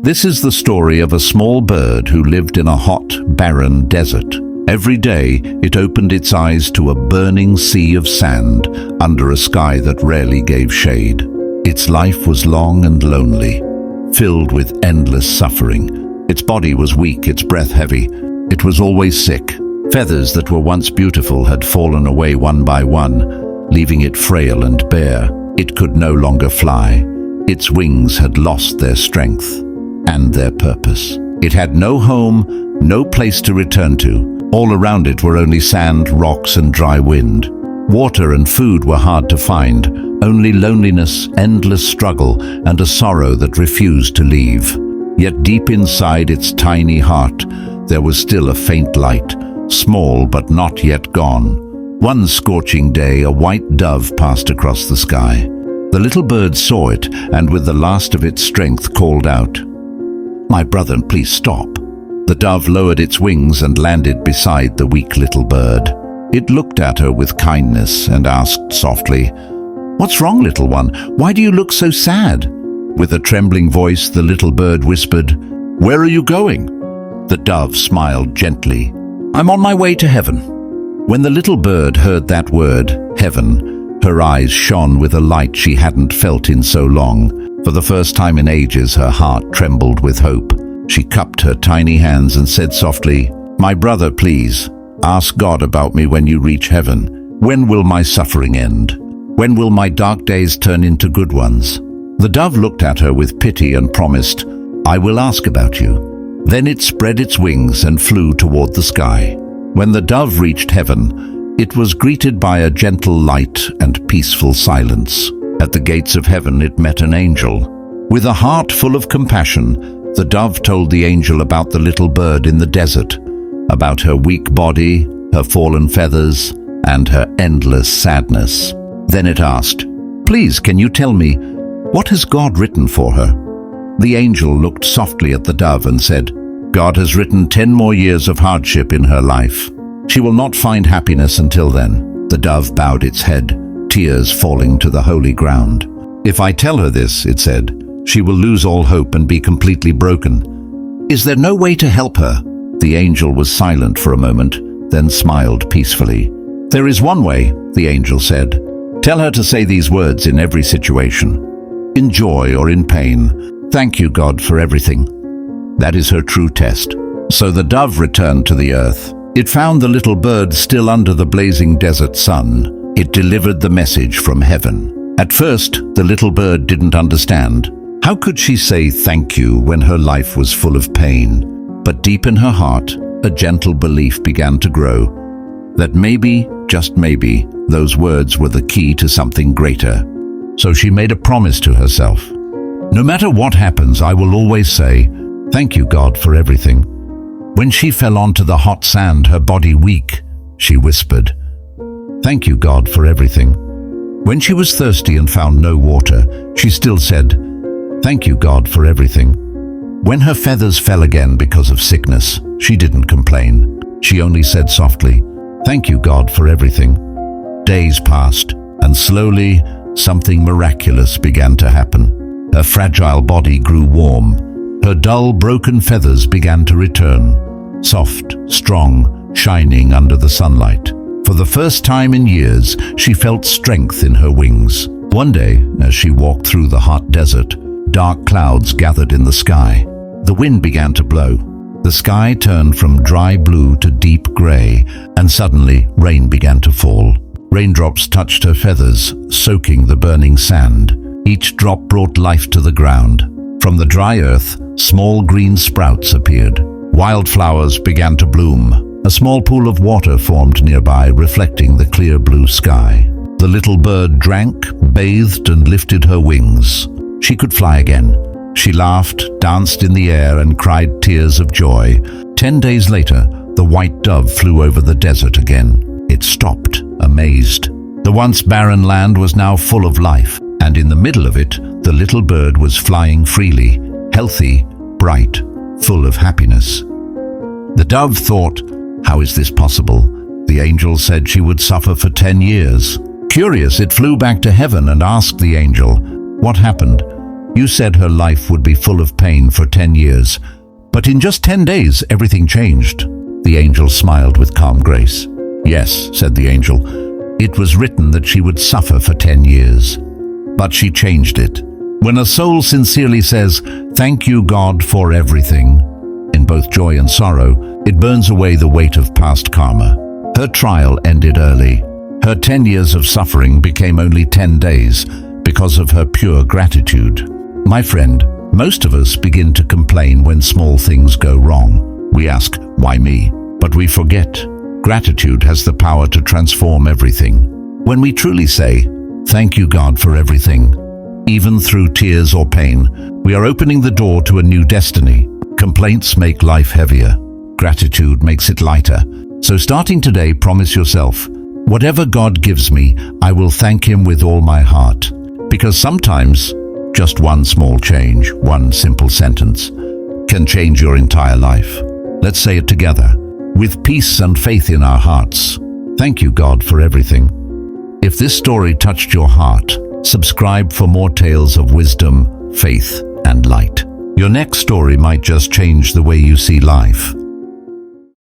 This is the story of a small bird who lived in a hot, barren desert. Every day, it opened its eyes to a burning sea of sand under a sky that rarely gave shade. Its life was long and lonely, filled with endless suffering. Its body was weak, its breath heavy. It was always sick. Feathers that were once beautiful had fallen away one by one, leaving it frail and bare. It could no longer fly. Its wings had lost their strength and their purpose. It had no home, no place to return to. All around it were only sand, rocks, and dry wind. Water and food were hard to find, only loneliness, endless struggle, and a sorrow that refused to leave. Yet deep inside its tiny heart, there was still a faint light, small but not yet gone. One scorching day, a white dove passed across the sky. The little bird saw it, and with the last of its strength called out, "My brother, please stop." The dove lowered its wings and landed beside the weak little bird. It looked at her with kindness and asked softly, "What's wrong, little one? Why do you look so sad?" With a trembling voice, the little bird whispered, "Where are you going?" The dove smiled gently, "I'm on my way to heaven." When the little bird heard that word, heaven, her eyes shone with a light she hadn't felt in so long. For the first time in ages, her heart trembled with hope. She cupped her tiny hands and said softly, "My brother, please, ask God about me when you reach heaven. When will my suffering end? When will my dark days turn into good ones?" The dove looked at her with pity and promised, "I will ask about you." Then it spread its wings and flew toward the sky. When the dove reached heaven, it was greeted by a gentle light and peaceful silence. At the gates of heaven, it met an angel. With a heart full of compassion, the dove told the angel about the little bird in the desert, about her weak body, her fallen feathers, and her endless sadness. Then it asked, "Please, can you tell me, what has God written for her?" The angel looked softly at the dove and said, "God has written 10 more years of hardship in her life. She will not find happiness until then." The dove bowed its head, tears falling to the holy ground. "If I tell her this," it said, "she will lose all hope and be completely broken. Is there no way to help her?" The angel was silent for a moment, then smiled peacefully. "There is one way," the angel said. "Tell her to say these words in every situation, in joy or in pain. Thank you, God, for everything." That is her true test. So the dove returned to the earth. It found the little bird still under the blazing desert sun. It delivered the message from heaven. At first, the little bird didn't understand. How could she say thank you when her life was full of pain? But deep in her heart, a gentle belief began to grow, that maybe, just maybe, those words were the key to something greater. So she made a promise to herself. "No matter what happens, I will always say, thank you, God, for everything." When she fell onto the hot sand, her body weak, she whispered, "Thank you, God, for everything." When she was thirsty and found no water, she still said, "Thank you, God, for everything." When her feathers fell again because of sickness, she didn't complain. She only said softly, "Thank you, God, for everything." Days passed, and slowly, something miraculous began to happen. Her fragile body grew warm. Her dull, broken feathers began to return, soft, strong, shining under the sunlight. For the first time in years, she felt strength in her wings. One day, as she walked through the hot desert, dark clouds gathered in the sky. The wind began to blow. The sky turned from dry blue to deep gray, and suddenly rain began to fall. Raindrops touched her feathers, soaking the burning sand. Each drop brought life to the ground. From the dry earth, small green sprouts appeared. Wildflowers began to bloom. A small pool of water formed nearby, reflecting the clear blue sky. The little bird drank, bathed, and lifted her wings. She could fly again. She laughed, danced in the air, and cried tears of joy. 10 days later, the white dove flew over the desert again. It stopped, amazed. The once barren land was now full of life, and in the middle of it, the little bird was flying freely, healthy, bright, full of happiness. The dove thought, "How is this possible?" The angel said she would suffer for 10 years. Curious, it flew back to heaven and asked the angel, "What happened?" You said her life would be full of pain for 10 years, but in just 10 days everything changed." The angel smiled with calm grace. "Yes," said the angel, "it was written that she would suffer for 10 years. But she changed it. When a soul sincerely says, 'Thank you, God, for everything,' in both joy and sorrow, it burns away the weight of past karma." Her trial ended early. Her 10 years of suffering became only 10 days because of her pure gratitude. My friend, most of us begin to complain when small things go wrong. We ask, "Why me?" But we forget, gratitude has the power to transform everything. When we truly say, "Thank you, God, for everything," even through tears or pain, we are opening the door to a new destiny. Complaints make life heavier. Gratitude makes it lighter. So starting today, promise yourself, whatever God gives me, I will thank Him with all my heart. Because sometimes, just one small change, one simple sentence, can change your entire life. Let's say it together, with peace and faith in our hearts. Thank you, God, for everything. If this story touched your heart, subscribe for more tales of wisdom, faith, and light. Your next story might just change the way you see life.